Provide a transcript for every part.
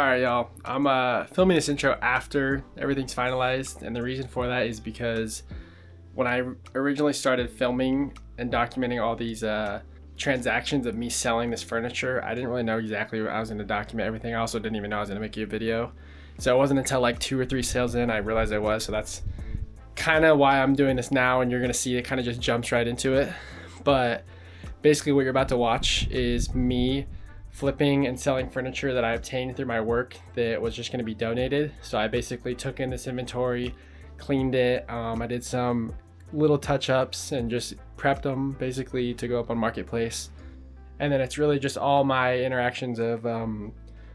Alright, y'all. I'm filming this intro after everything's finalized, and the reason for that is because when I originally started filming and documenting all these transactions of me selling this furniture, I didn't really know exactly what I was going to document everything. I also didn't even know I was going to make you a video. So it wasn't until like 2 or 3 sales in I realized I was, so that's kind of why I'm doing this now, and you're going to see it kind of just jumps right into it. But basically what you're about to watch is me flipping and selling furniture that I obtained through my work that was just going to be donated. So I basically took in this inventory, cleaned it, I did some little touch-ups and just prepped them basically to go up on Marketplace. And then it's really just all my interactions of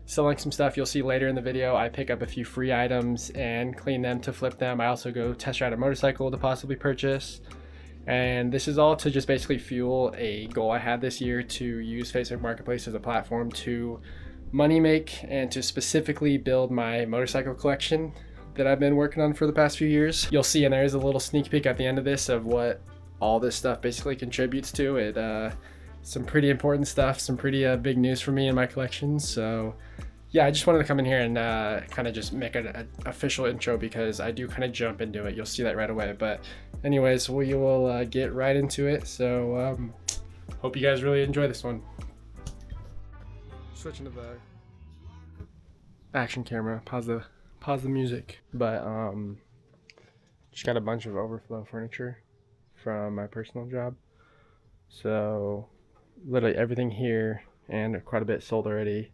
selling some stuff. You'll see later in the video I pick up a few free items and clean them to flip them. I also go test ride a motorcycle to possibly purchase. And this is all to just basically fuel a goal I had this year to use Facebook Marketplace as a platform to money make and to specifically build my motorcycle collection that I've been working on for the past few years. You'll see, and there is a little sneak peek at the end of this of what all this stuff basically contributes to it. Some pretty important stuff, some pretty big news for me in my collection. So yeah, I just wanted to come in here and kind of just make an official intro because I do kind of jump into it. You'll see that right away. But anyways, we will get right into it. So hope you guys really enjoy this one. Switching to the action camera, pause the music. But just got a bunch of overflow furniture from my personal job. So literally everything here and quite a bit sold already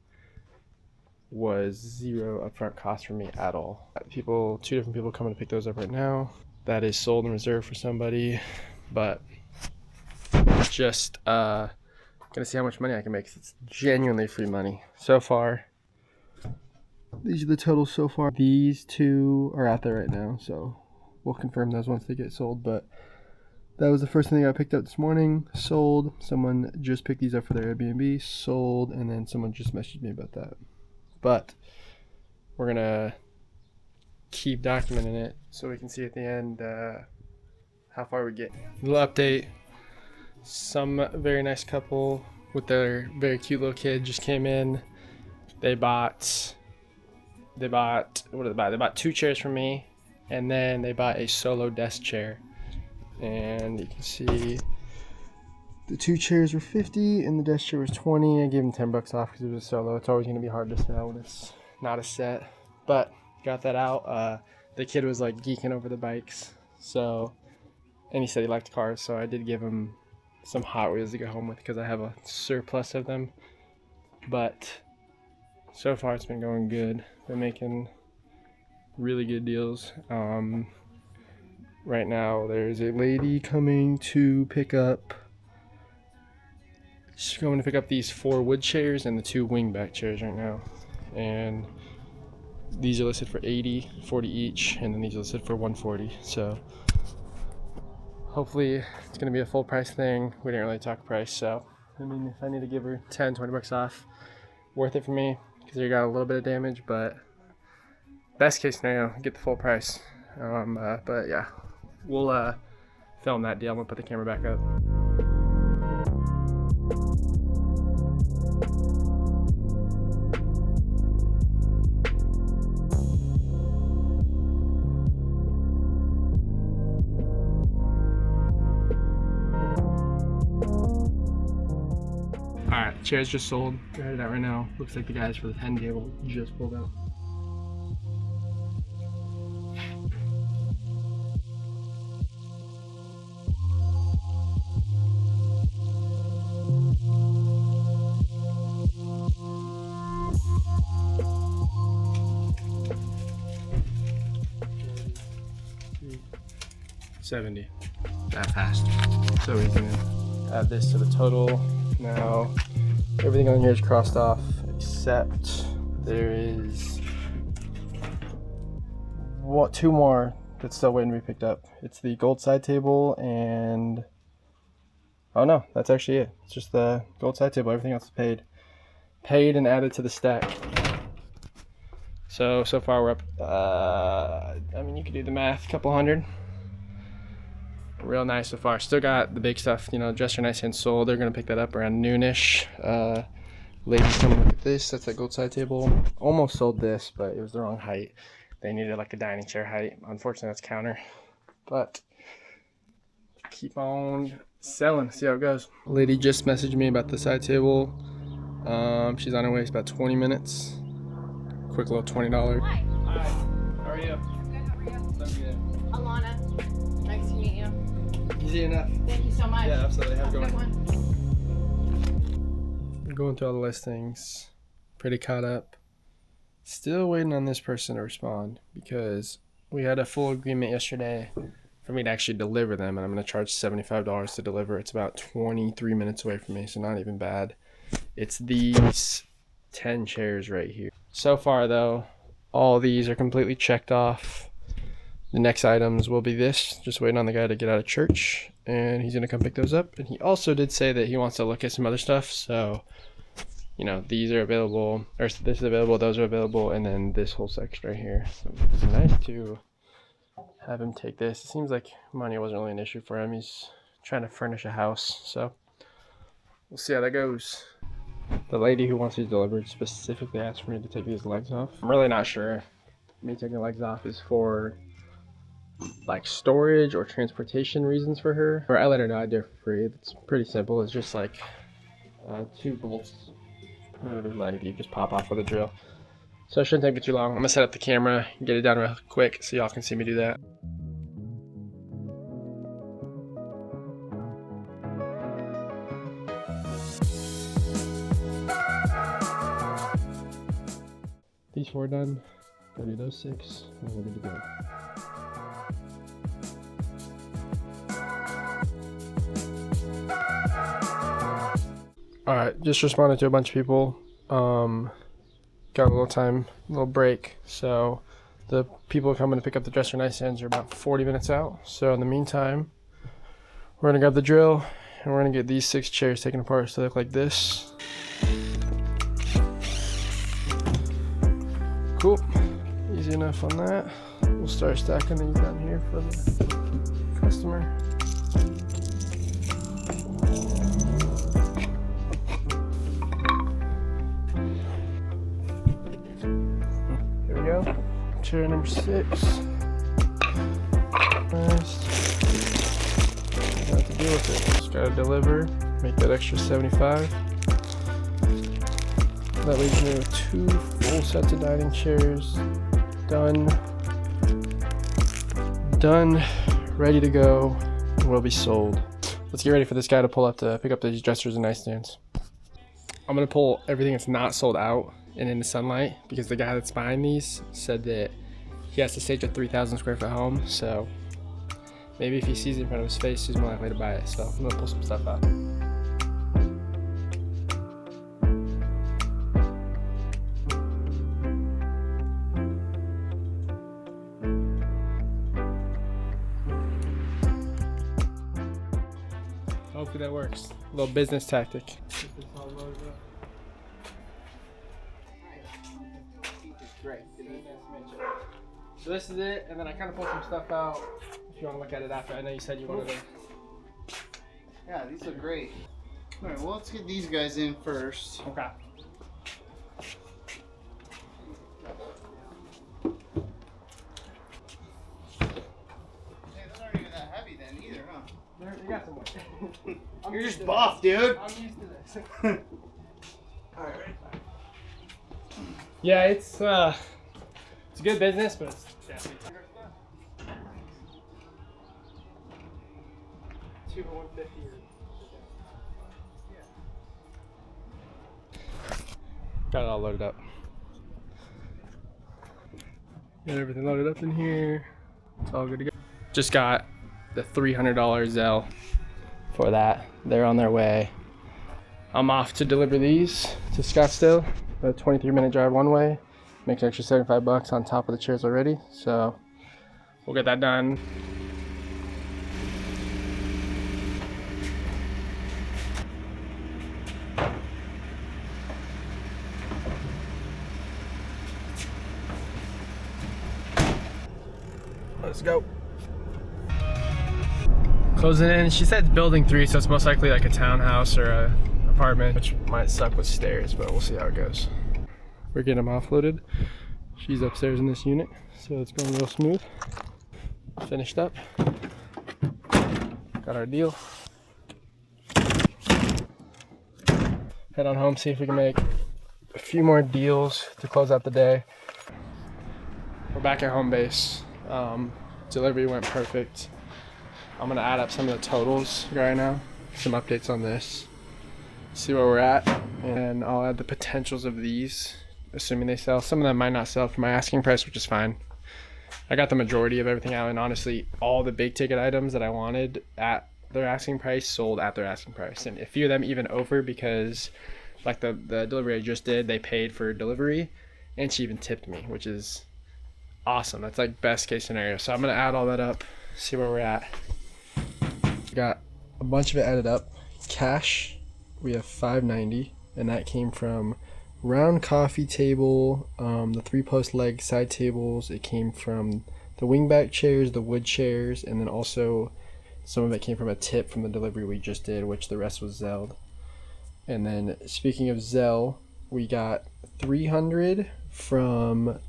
was zero upfront cost for me at all. Two different people coming to pick those up right now. That is sold and reserved for somebody, but just gonna see how much money I can make. It's genuinely free money so far. These are the totals so far. These two are out there right now, so we'll confirm those once they get sold. But that was the first thing I picked up this morning. Sold. Someone just picked these up for their Airbnb. Sold, and then someone just messaged me about that. But we're gonna keep documenting it so we can see at the end how far we get. Little update. Some very nice couple with their very cute little kid just came in. They bought what did they buy? They bought 2 chairs from me, and then they bought a solo desk chair. And you can see the 2 chairs were $50 and the desk chair was $20. I gave them $10 off because it was a solo. It's always gonna be hard to sell when it's not a set. But got that out. The kid was like geeking over the bikes, so, and he said he liked cars, so I did give him some Hot Wheels to go home with because I have a surplus of them. But so far it's been going good. Been making really good deals. Right now there's a lady coming to pick up. She's going to pick up these 4 wood chairs and the 2 wingback chairs right now. And these are listed for $80, $40 each, and then these are listed for $140. So hopefully it's going to be a full price thing. We didn't really talk price, so I mean, if I need to give her $10-20 off, worth it for me because they got a little bit of damage, but best case scenario, get the full price. But yeah, we'll film that deal. I'm gonna put the camera back up. Alright, chairs just sold. They're headed out right now. Looks like the guys for the 10 table just pulled out. $70. That fast. So we can add this to the total. Now everything on here is crossed off except there is 2 more that's still waiting to be picked up. It's the gold side table and oh no, that's actually it. It's just the gold side table. Everything else is paid and added to the stack. So far we're up, I mean, you could do the math, couple hundred. Real nice so far. Still got the big stuff, you know, Dresser Nice Hand sold. They're gonna pick that up around noonish. Ladies, come look at this. That's that gold side table. Almost sold this, but it was the wrong height. They needed like a dining chair height. Unfortunately, that's counter. But keep on selling. See how it goes. Lady just messaged me about the side table. She's on her way. It's about 20 minutes. Quick little $20. Hi. Hi. How are you? I'm good. How are you? I'm good. Alana. Nice to meet you. Easy enough. Thank you so much. Yeah, absolutely. Have a good one. one. I'm going through all the listings. Pretty caught up. Still waiting on this person to respond because we had a full agreement yesterday for me to actually deliver them, and I'm going to charge $75 to deliver. It's about 23 minutes away from me, so not even bad. It's these 10 chairs right here. So far, though, all these are completely checked off. The next items will be this. Just waiting on the guy to get out of church, and he's going to come pick those up. And he also did say that he wants to look at some other stuff, so you know, these are available, or this is available, those are available, and then this whole section right here. So it's nice to have him take this. It seems like money wasn't really an issue for him. He's trying to furnish a house, so we'll see how that goes. The lady who wants these delivered specifically asked for me to take these legs off. I'm really not sure if me taking the legs off is for like storage or transportation reasons for her. Or I let her know I do it for free. It's pretty simple. It's just like 2 bolts. Like you just pop off with a drill. So it shouldn't take me too long. I'm gonna set up the camera, get it done real quick so y'all can see me do that. These 4 done. Gotta do those 6, and we're good to go. Alright, just responded to a bunch of people. Got a little time, a little break. So the people coming to pick up the dresser nightstands are about 40 minutes out. So in the meantime, we're gonna grab the drill and we're gonna get these 6 chairs taken apart so they look like this. Cool, easy enough on that. We'll start stacking these down here for the customer. Chair number 6. Nice. Don't have to deal with it. Just gotta deliver. Make that extra 75. That leaves me with 2 full sets of dining chairs. Done. Ready to go. Will be sold. Let's get ready for this guy to pull up to pick up these dressers and nightstands. I'm gonna pull everything that's not sold out and in the sunlight because the guy that's buying these said that he has to stage a 3,000 square foot home, so maybe if he sees it in front of his face, he's more likely to buy it. So I'm gonna pull some stuff out. Hopefully that works. A little business tactic. So this is it, and then I kind of pulled some stuff out if you want to look at it after. I know you said you wanted to. Yeah, these look great. Alright, well, let's get these guys in first. Okay. Hey, those aren't even that heavy then either, huh? You got some weight. You're just buff, dude. I'm used to this. Alright. Yeah, it's a good business, but it's definitely 2 for 150. Got it all loaded up. Got everything loaded up in here. It's all good to go. Just got the $300 Zelle for that. They're on their way. I'm off to deliver these to Scottsdale. A 23-minute drive one way. Makes an extra $75 on top of the chairs already. So we'll get that done. Let's go. Closing in. She said building 3, so it's most likely like a townhouse or a apartment, which might suck with stairs, but we'll see how it goes. We're getting them offloaded. She's upstairs in this unit, so it's going real smooth. Finished up. Got our deal. Head on home, see if we can make a few more deals to close out the day. We're back at home base. Delivery went perfect. I'm gonna add up some of the totals right now, some updates on this, see where we're at, and I'll add the potentials of these, assuming they sell. Some of them might not sell for my asking price, which is fine. I got the majority of everything out, and honestly, all the big ticket items that I wanted at their asking price sold at their asking price, and a few of them even over, because like the delivery I just did, they paid for delivery and she even tipped me, which is awesome. That's like best case scenario. So I'm gonna add all that up, see where we're at. Got a bunch of it added up. Cash, we have $590, and that came from round coffee table, the 3-post leg side tables. It came from the wingback chairs, the wood chairs, and then also some of it came from a tip from the delivery we just did, which the rest was Zelled. And then speaking of Zell, we got $300 from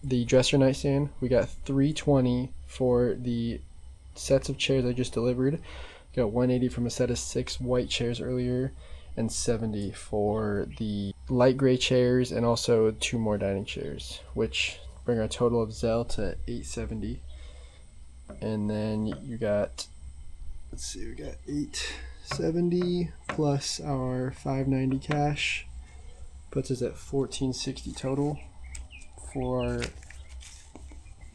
the dresser nightstand. We got $320 for the sets of chairs I just delivered. Got $180 from a set of 6 white chairs earlier, and $70 for the light gray chairs, and also 2 more dining chairs, which bring our total of Zell to $870. And then you got, let's see, we got $870 plus our $590 cash, puts us at $1460 total for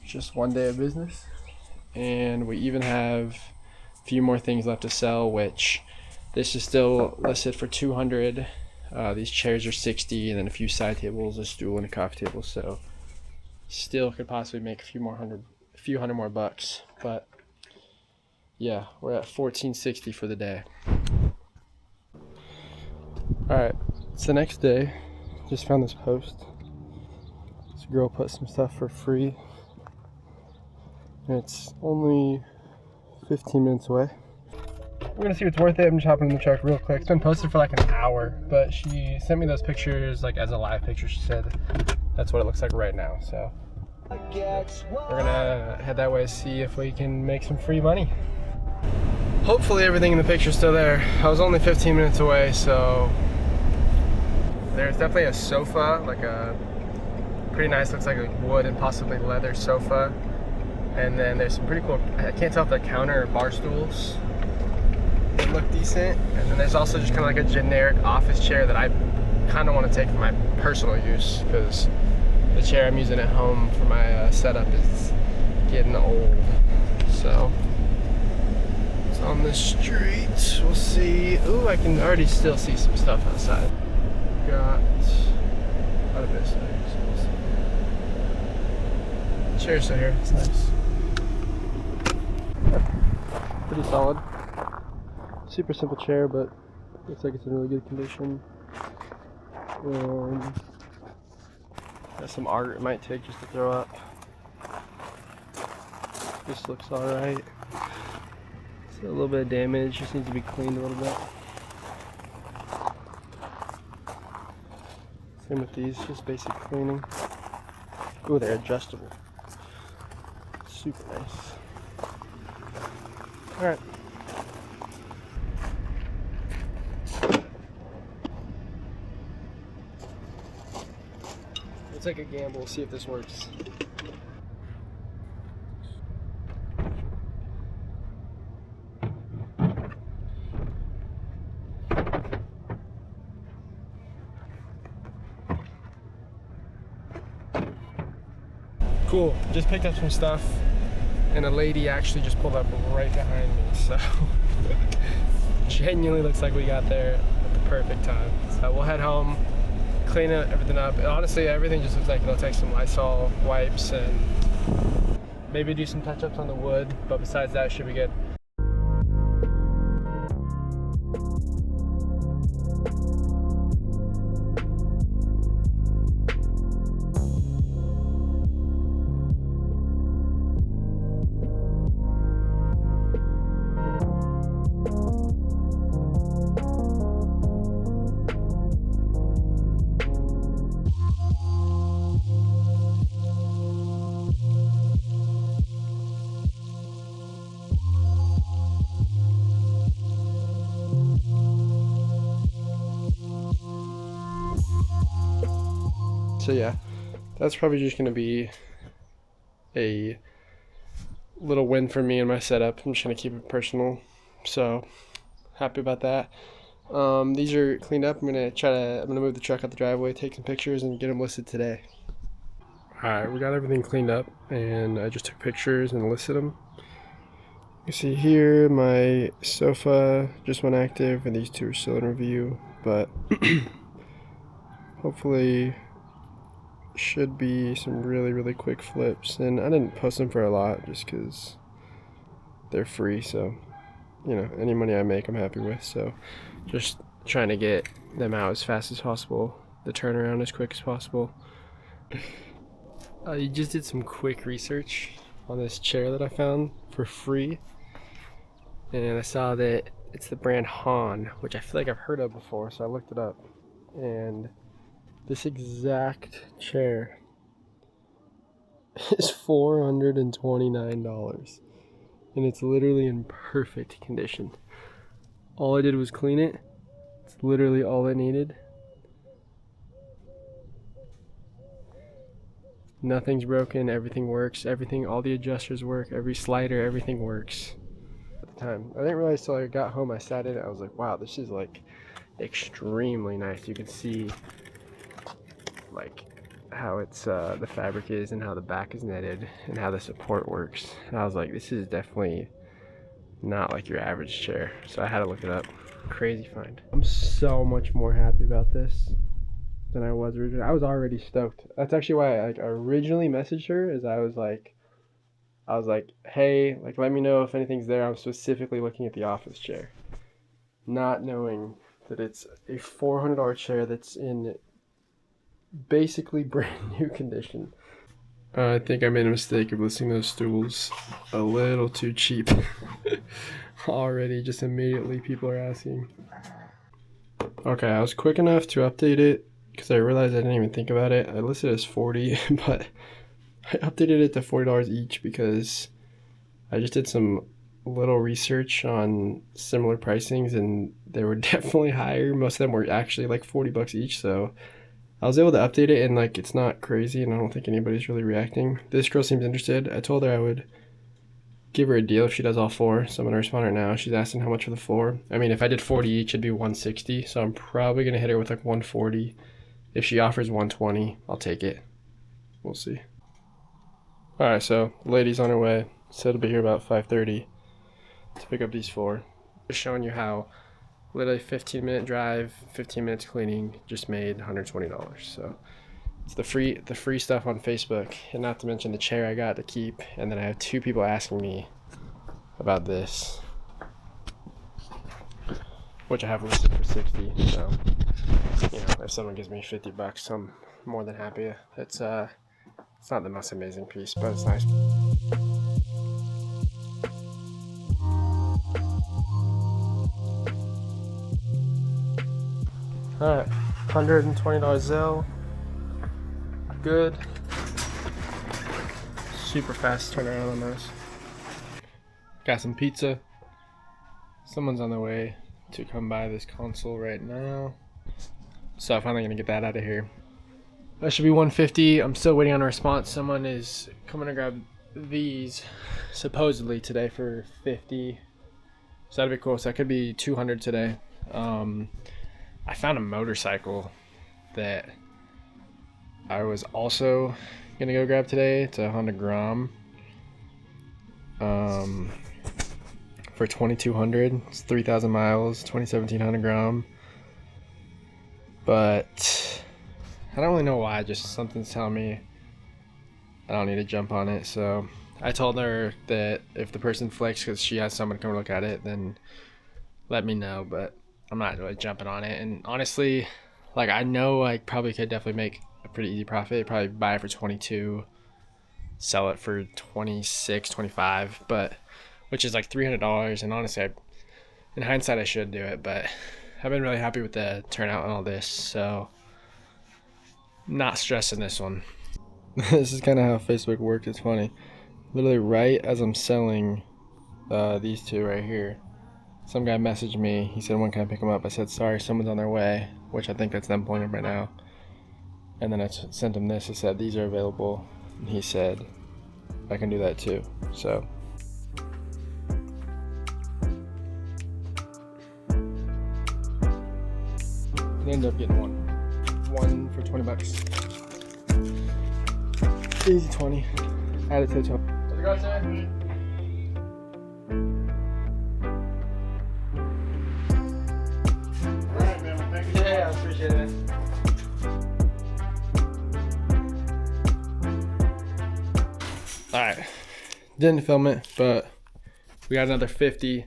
just one day of business. And we even have a few more things left to sell, which this is still listed for $200. These chairs are $60, and then a few side tables, a stool, and a coffee table. So still could possibly make a few hundred more bucks. But yeah, we're at $1460 for the day. All right, it's the next day. Just found this post. This girl put some stuff for free. And it's only 15 minutes away. We're gonna see what's worth it. I'm just hopping in the truck real quick. It's been posted for like an hour, but she sent me those pictures like as a live picture. She said that's what it looks like right now. So we're gonna head that way, see if we can make some free money. Hopefully everything in the picture's still there. I was only 15 minutes away, so there's definitely a sofa, like a pretty nice, looks like a wood and possibly leather sofa. And then there's some pretty cool, I can't tell if they're counter or bar stools. They look decent. And then there's also just kind of like a generic office chair that I kind of want to take for my personal use, because the chair I'm using at home for my setup is getting old. So it's on the street. We'll see. Ooh, I can already still see some stuff outside. Got quite a bit. So we'll see. The chair's still here. It's nice. Pretty solid. Super simple chair, but looks like it's in really good condition. Got some art it might take just to throw up. This looks alright. It's a little bit of damage, just needs to be cleaned a little bit. Same with these, just basic cleaning. Ooh, they're adjustable. Super nice. Alright. We'll take a gamble, see if this works. Cool, just picked up some stuff, and a lady actually just pulled up right behind me, so genuinely looks like we got there at the perfect time. So we'll head home, clean everything up. And honestly, everything just looks like it'll take some Lysol wipes and maybe do some touch-ups on the wood, but besides that, should be good. So yeah, that's probably just gonna be a little win for me in my setup. I'm just gonna keep it personal. So happy about that. These are cleaned up. I'm gonna move the truck out the driveway, take some pictures, and get them listed today. Alright, we got everything cleaned up, and I just took pictures and listed them. You see here, my sofa just went active, and these two are still in review, but hopefully should be some really quick flips. And I didn't post them for a lot just because they're free, so you know, any money I make I'm happy with. So just trying to get them out as fast as possible, the turnaround as quick as possible. I just did some quick research on this chair that I found for free, and I saw that it's the brand Han, which I feel like I've heard of before, so I looked it up. And this exact chair is $429, and it's literally in perfect condition. All I did was clean it. It's literally all I needed. Nothing's broken, everything works, all the adjusters work, every slider, everything works. At the time, I didn't realize till I got home, I sat in it, I was like, wow, this is like extremely nice. You can see like how it's the fabric is, and how the back is netted, and how the support works. And I was like, this is definitely not like your average chair. So I had to look it up. Crazy find. I'm so much more happy about this than I was originally. I was already stoked. That's actually why I originally messaged her. Is I was like, hey, like, let me know if anything's there. I'm specifically looking at the office chair, not knowing that it's a $400 chair that's in basically brand new condition. I think I made a mistake of listing those stools a little too cheap. Already, just immediately people are asking. Okay, I was quick enough to update it because I realized I didn't even think about it. I listed it as $40, but I updated it to $40 each because I just did some little research on similar pricings, and they were definitely higher. Most of them were actually like $40 each, so I was able to update it, and like, it's not crazy, and I don't think anybody's really reacting. This girl seems interested. I told her I would give her a deal if she does all four, so I'm gonna respond to her now. She's asking how much for the four. I mean, if I did 40 each, it'd be 160, so I'm probably gonna hit her with like 140. If she offers 120, I'll take it. We'll see. Alright, so lady's on her way. Said it'll be here about 5:30 to pick up these four. Just showing you how literally 15-minute drive, 15 minutes cleaning, just made $120. So it's the free stuff on Facebook, and not to mention the chair I got to keep. And then I have two people asking me about this, which I have listed for 60. So you know, if someone gives me $50, I'm more than happy. It's not the most amazing piece, but it's nice. Alright, $120 Zelle. Good. Super fast turnaround on those. Got some pizza. Someone's on their way to come by this console right now, so I'm finally gonna get that out of here. That should be 150. I'm still waiting on a response. Someone is coming to grab these supposedly today for 50, so that'd be cool. So that could be 200 today. I found a motorcycle that I was also gonna go grab today. It's a Honda Grom for 2,200. It's 3,000 miles, 2017 Honda Grom. But I don't really know why. Just something's telling me I don't need to jump on it. So I told her that if the person flicks because she has someone come look at it, then let me know. But I'm not really jumping on it. And honestly, like, I know I probably could definitely make a pretty easy profit. Probably buy it for 22, sell it for 26, 25, but which is like $300. And honestly, in hindsight, I should do it, but I've been really happy with the turnout and all this, so not stressing this one. This is kind of how Facebook works. It's funny. Literally right as I'm selling these two right here, some guy messaged me. He said, when can I pick them up? I said, sorry, someone's on their way, which I think that's them pulling up right now. And then I sent him this. I said, these are available. And he said, I can do that too. So. I ended up getting one for 20 bucks. Easy 20. Add it to the 20. Let's go, sir. Alright, man. Thank you. Yeah, I appreciate it. Alright. Didn't film it, but we got another 50.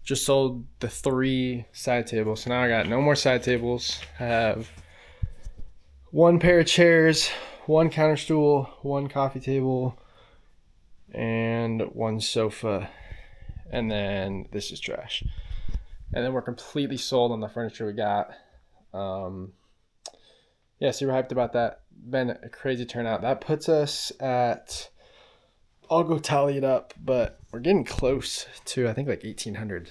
Just sold the 3 side tables. So now I got no more side tables. I have 1 pair of chairs, 1 counter stool, 1 coffee table, and 1 sofa. And then this is trash. And then we're completely sold on the furniture we got. Yeah, super hyped about that. Been a crazy turnout. That puts us at, I'll go tally it up, but we're getting close to, I think, like 1,800,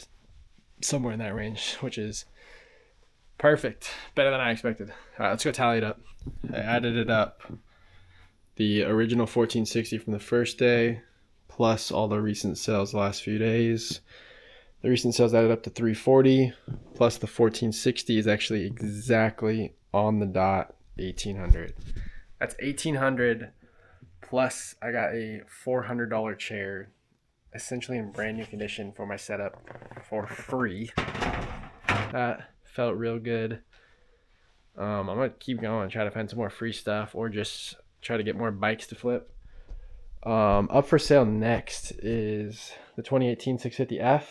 somewhere in that range, which is perfect. Better than I expected. All right, let's go tally it up. I added it up. The original 1460 from the first day, plus all the recent sales the last few days. The recent sales added up to 340, plus the 1460 is actually exactly on the dot 1,800. That's 1,800. Plus, I got a $400 chair, essentially in brand new condition for my setup for free. That felt real good. I'm gonna keep going, try to find some more free stuff, or just try to get more bikes to flip. Up for sale next is the 2018 650F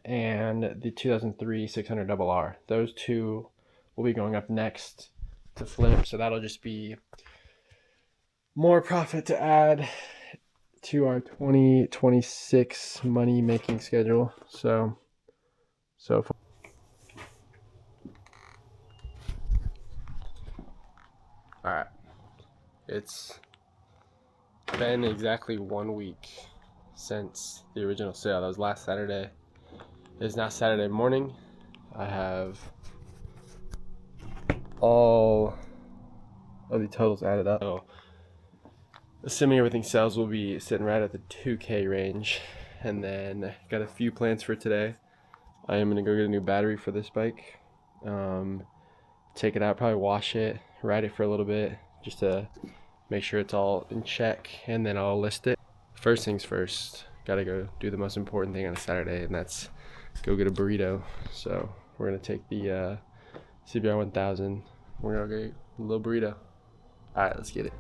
and the 2003 600RR. Those two will be going up next to flip, so that'll just be more profit to add to our 2026 money making schedule. So all right, it's been exactly 1 week since the original sale. That was last Saturday. It is now Saturday morning. I have all of the totals added up. So, assuming everything sells, we'll be sitting right at the 2K range. And then got a few plans for today. I am gonna go get a new battery for this bike. Take it out, probably wash it, ride it for a little bit, just to make sure it's all in check, and then I'll list it. First things first, gotta go do the most important thing on a Saturday, and that's go get a burrito. So we're gonna take the CBR 1000. We're gonna get a little burrito. All right, let's get it.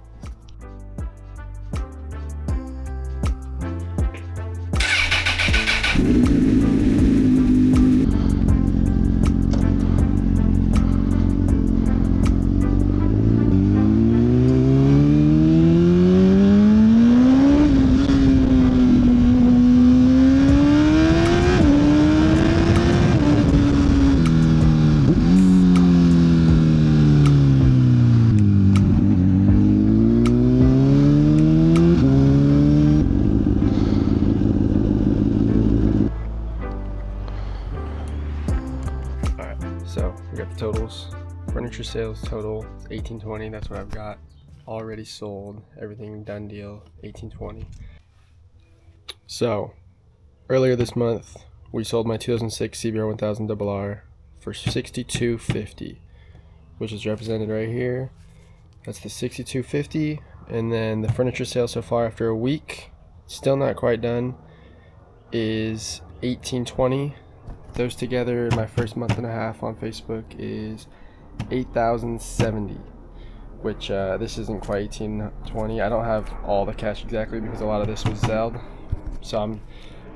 So we got the totals. Furniture sales total 1820. That's what I've got already sold. Everything done deal 1820. So earlier this month we sold my 2006 CBR 1000 RR for $62.50, which is represented right here. That's the $62.50. And then the furniture sale so far after a week, still not quite done, is $1820. Those together in my first month and a half on Facebook is $8,070, which this isn't quite 1820. I don't have all the cash exactly because a lot of this was Zelled, so I'm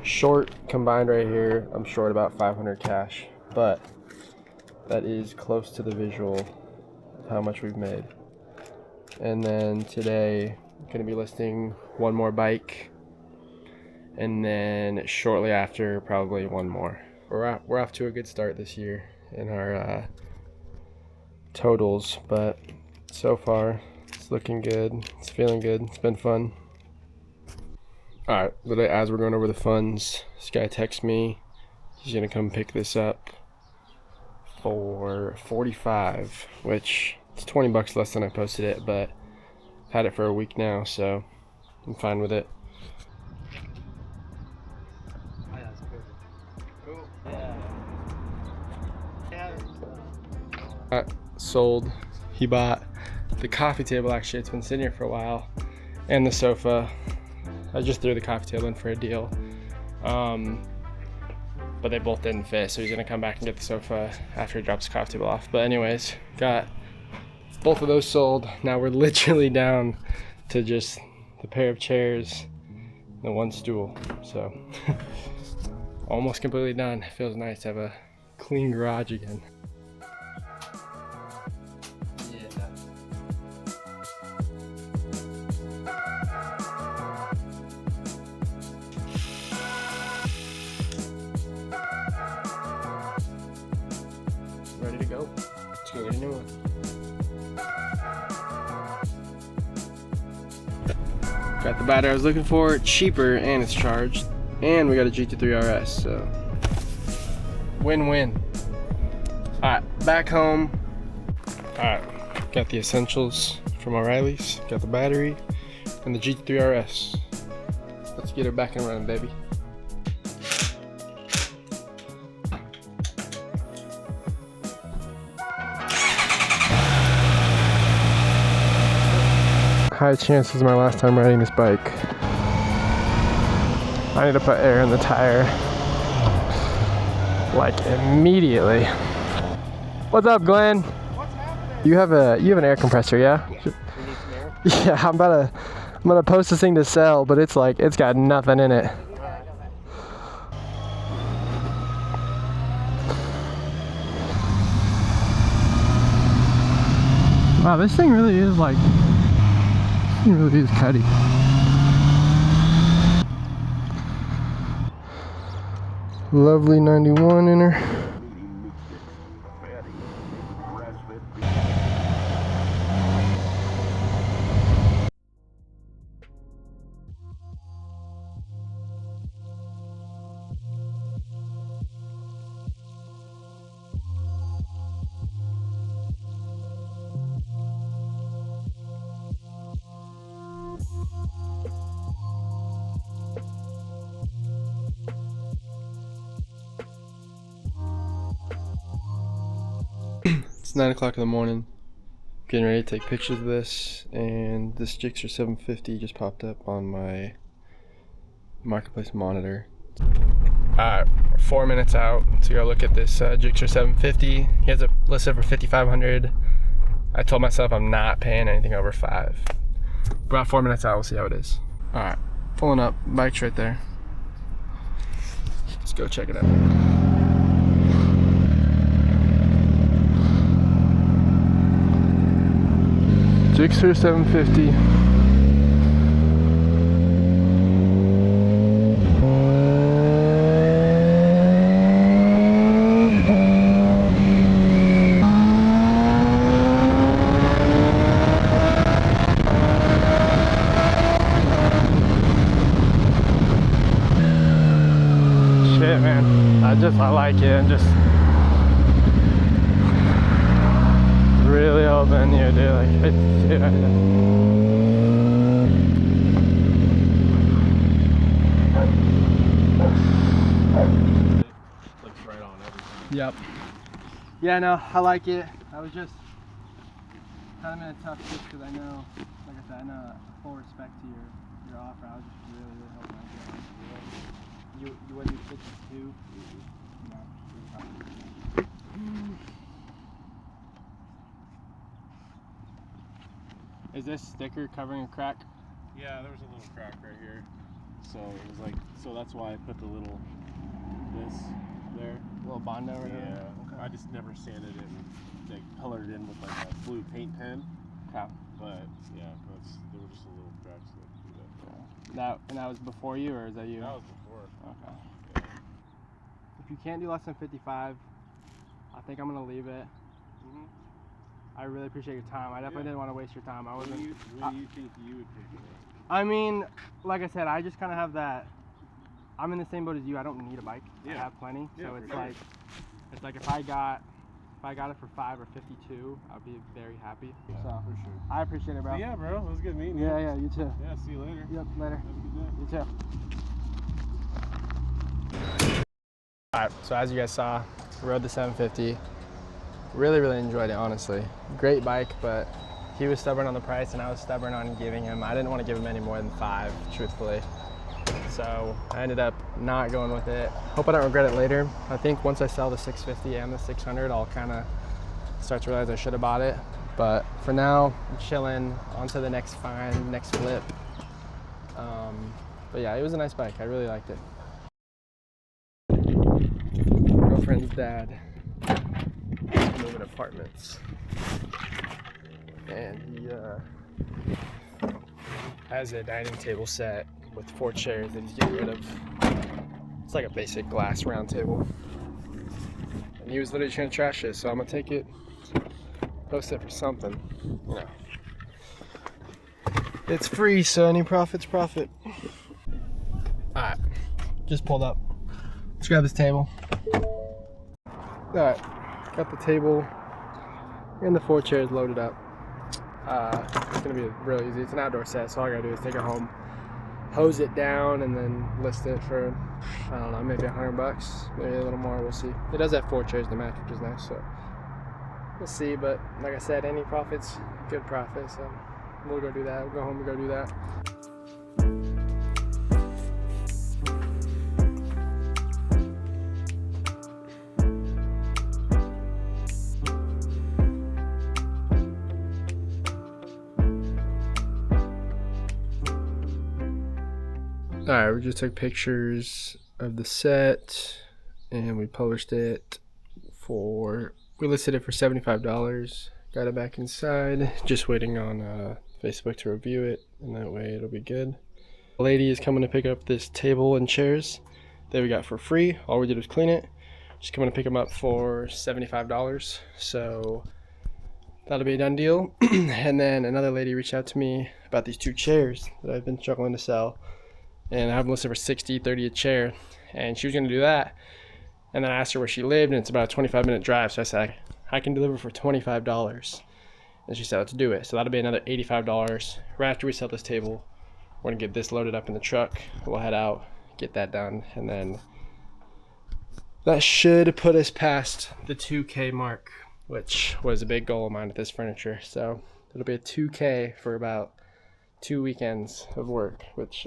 short combined right here. I'm short about 500 cash, but that is close to the visual of how much we've made. And then today I'm gonna be listing one more bike, and then shortly after probably one more. We're off to a good start this year in our totals, but so far it's looking good. It's feeling good. It's been fun. All right, literally as we're going over the funds, this guy texts me. He's gonna come pick this up for $45, which It's 20 bucks less than I posted it, but I've had it for a week now, so I'm fine with it. Sold. He bought the coffee table. Actually, it's been sitting here for a while, and the sofa. I just threw the coffee table in for a deal, but they both didn't fit, so he's gonna come back and get the sofa after he drops the coffee table off. But anyways, got both of those sold. Now we're literally down to just the pair of chairs and the one stool, so almost completely done. It feels nice to have a clean garage again. Ready to go. Let's go get a new one. Got the battery I was looking for, cheaper, and it's charged. And we got a GT3 RS, so win-win. Alright, back home. Alright, got the essentials from O'Reilly's, got the battery, and the GT3 RS. Let's get her back and running, baby. High chance this is my last time riding this bike. I need to put air in the tire, like immediately. What's up, Glenn? What's happening? You have an air compressor, yeah? You need some air? Yeah, I'm gonna post this thing to sell, but it's got nothing in it. Wow, this thing really is cutty. Lovely 91 in her. It's 9 o'clock in the morning. Getting ready to take pictures of this, and this Gixxer 750 just popped up on my marketplace monitor. Alright, we're 4 minutes out to go look at this Gixxer 750. He has it listed for $5,500. I told myself I'm not paying anything over $5,000. About 4 minutes out, we'll see how it is. Alright, pulling up, bike's right there. Let's go check it out. Gixxer 750. Shit, man. I like it. I'm just really hoping you do dude, looks right on everything. Yep. Yeah, no, I like it. I was just kind of in a tough pitch because I know, like I said, I know full respect to your offer. I was just really hoping I get it. You wouldn't do pitches too? No. Is this sticker covering a crack? Yeah, there was a little crack right here. So it was like, so that's why I put the little, this there. A little Bondo or whatever? Yeah, Okay. I just never sanded it and like colored it in with like a blue paint pen. Okay. But yeah, there were just a little cracks that do that. And that was before you, or is that you? That was before. Okay. Yeah. If you can't do less than 55, I think I'm gonna leave it. Mm-hmm. I really appreciate your time. I definitely didn't want to waste your time. I What wasn't. do you think you would pick it up? I mean, like I said, I just kind of have that. I'm in the same boat as you. I don't need a bike. I Yeah. have plenty. Yeah, So for it's sure. like, if I got If I got it for 5 or 52, I'd be very happy. Yeah, so for sure. I appreciate it, bro. But yeah, bro. It was good meeting you. Yeah, you too. Yeah, see you later. Yep, later. Have a good day. You too. Alright, so as you guys saw, rode the 750. Really enjoyed it, honestly. Great bike, but he was stubborn on the price and I was stubborn on giving him. I didn't want to give him any more than 5, truthfully. So I ended up not going with it. Hope I don't regret it later. I think once I sell the 650 and the 600, I'll kind of start to realize I should have bought it. But for now, I'm chilling, on to the next find, next flip. But yeah, it was a nice bike. I really liked it. Girlfriend's dad is moving apartments. And he has a dining table set with 4 chairs that he's getting rid of. It's like a basic glass round table. And he was literally trying to trash it, so I'm gonna take it, post it for something, you know. It's free, so any profit's profit. Alright, just pulled up. Let's grab this table. Alright, got the table and the 4 chairs loaded up. It's gonna be real easy. It's an outdoor set, so all I gotta do is take it home, hose it down, and then list it for, I don't know, maybe $100, maybe a little more, we'll see. It does have 4 chairs to match, which is nice, so we'll see. But like I said, any profits, good profit, so we'll go do that. We'll go home and go do that. Alright, we just took pictures of the set and we published it we listed it for $75. Got it back inside, just waiting on Facebook to review it, and that way it'll be good. The lady is coming to pick up this table and chairs that we got for free. All we did was clean it. She's coming to pick them up for $75, so that'll be a done deal. And then another lady reached out to me about these 2 chairs that I've been struggling to sell. And I have them listed for $60, $30 a chair, and she was going to do that. And then I asked her where she lived, and it's about a 25-minute drive. So I said, I can deliver for $25. And she said, let's do it. So that'll be another $85. Right after we sell this table, we're going to get this loaded up in the truck. We'll head out, get that done, and then that should put us past the 2K mark, which was a big goal of mine with this furniture. So it'll be a 2K for about 2 weekends of work, which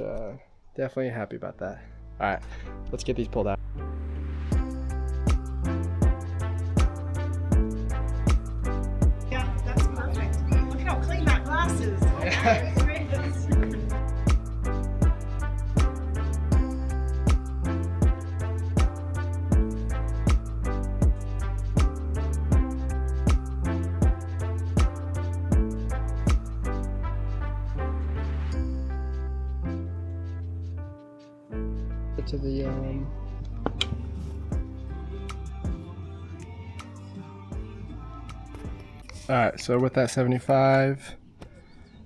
definitely happy about that. All right, let's get these pulled out. Yeah, that's perfect. Look how clean that glass is. Yeah. To the Alright, so with that 75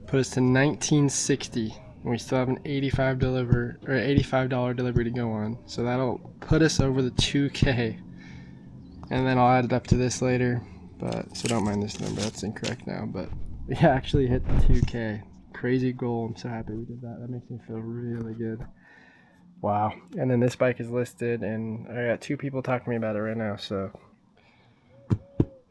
put us to 1960, and we still have an $85 delivery to go on, so that'll put us over the 2K, and then I'll add it up to this later, but so don't mind this number, that's incorrect now. But we actually hit the 2K. Crazy goal. I'm so happy we did that. That makes me feel really good. Wow. And then this bike is listed, and I got 2 people talking to me about it right now, so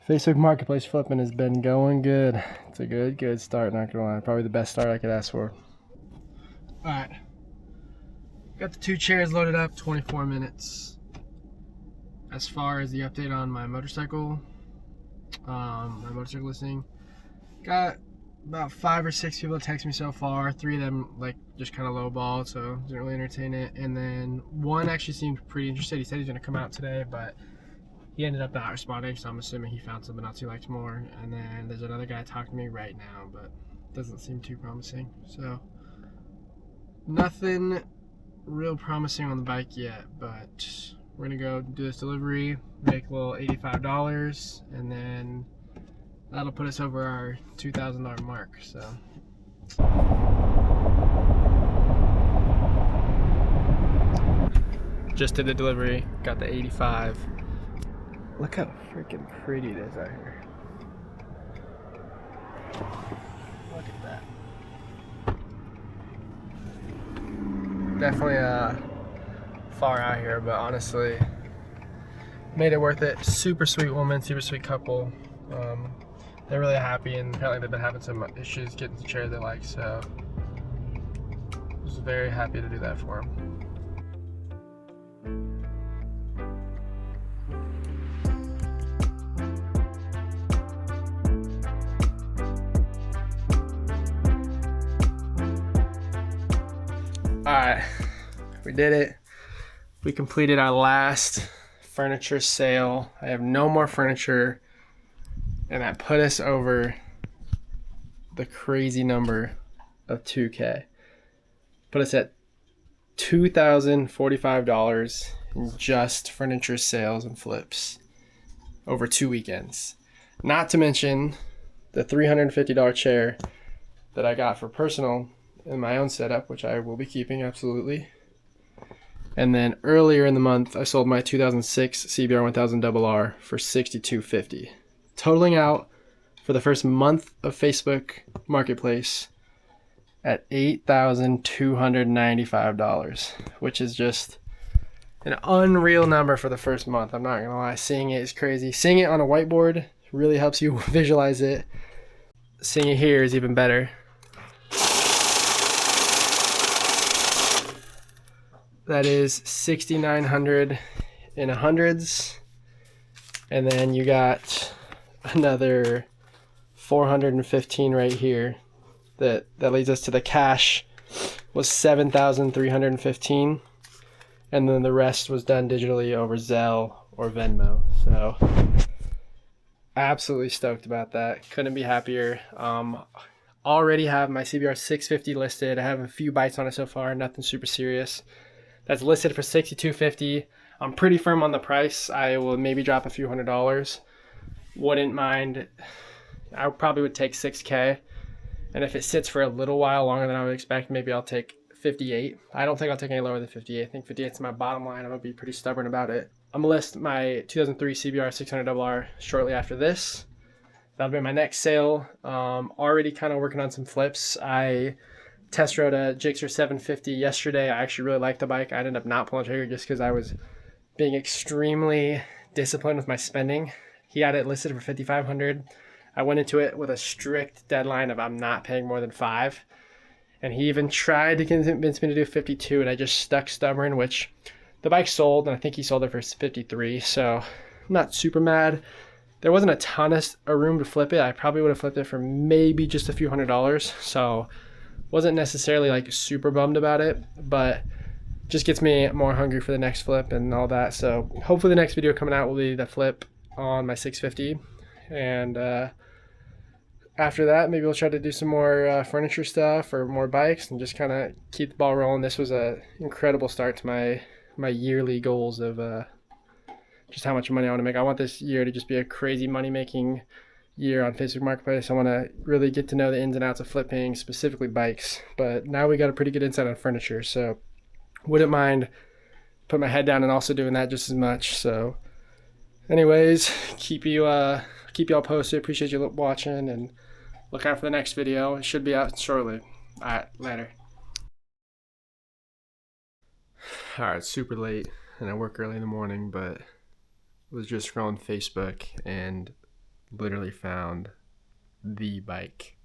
Facebook Marketplace flipping has been going good. It's a good start, not gonna lie. Probably the best start I could ask for. Alright. Got the 2 chairs loaded up, 24 minutes. As far as the update on my motorcycle listing, got about 5 or 6 people text me so far. 3 of them like just kind of lowballed, so didn't really entertain it. And then 1 actually seemed pretty interested. He said he's gonna come out today, but he ended up not responding, so I'm assuming he found something else he liked more. And then there's another guy talking to me right now, but doesn't seem too promising. So nothing real promising on the bike yet, but we're gonna go do this delivery, make a little $85, and then that'll put us over our $2,000 mark. So just did the delivery, got the 85. Look how freaking pretty it is out here. Look at that. Definitely far out here, but honestly made it worth it. Super sweet woman, super sweet couple. They're really happy, and apparently they've been having some issues getting the chair they like, so I was very happy to do that for them. Alright, we did it. We completed our last furniture sale. I have no more furniture, and that put us over the crazy number of $2,000. Put us at $2,045 in just furniture sales and flips over 2 weekends. Not to mention the $350 chair that I got for personal in my own setup, which I will be keeping, absolutely. And then earlier in the month, I sold my 2006 CBR 1000 RR for $6,250, totaling out for the first month of Facebook Marketplace at $8,295, which is just an unreal number for the first month. I'm not gonna lie, seeing it is crazy. Seeing it on a whiteboard really helps you visualize it. Seeing it here is even better. That is 6,900 in hundreds, and then you got another 415 right here. That leads us to the cash was 7,315, and then the rest was done digitally over Zelle or Venmo. So absolutely stoked about that. Couldn't be happier. Already have my CBR 650 listed. I have a few bites on it so far, nothing super serious. That's listed for $6,250. I'm pretty firm on the price. I will maybe drop a few $100s. Wouldn't mind. I probably would take $6K. And if it sits for a little while longer than I would expect, maybe I'll take 58. I don't think I'll take any lower than 58. I think 58 is my bottom line. I'm gonna be pretty stubborn about it. I'm gonna list my 2003 CBR 600 RR shortly after this. That'll be my next sale. Already kind of working on some flips. I test rode a Gixxer 750 yesterday. I actually really liked the bike. I ended up not pulling the trigger just because I was being extremely disciplined with my spending. He had it listed for $5,500. I went into it with a strict deadline of I'm not paying more than $5,000. And he even tried to convince me to do 52, and I just stuck stubborn, which the bike sold, and I think he sold it for 53. So I'm not super mad. There wasn't a ton of room to flip it. I probably would have flipped it for maybe just a few $100s. So wasn't necessarily like super bummed about it, but just gets me more hungry for the next flip and all that. So hopefully the next video coming out will be the flip on my 650. And after that, maybe we'll try to do some more furniture stuff or more bikes and just kind of keep the ball rolling. This was an incredible start to my yearly goals of just how much money I want to make. I want this year to just be a crazy money-making year on Facebook Marketplace. I want to really get to know the ins and outs of flipping, specifically bikes. But now we got a pretty good insight on furniture, so wouldn't mind putting my head down and also doing that just as much. So anyways, keep you all posted. Appreciate you watching, and look out for the next video. It should be out shortly. All right, later. All right, super late, and I work early in the morning, but was just scrolling Facebook and literally found the bike.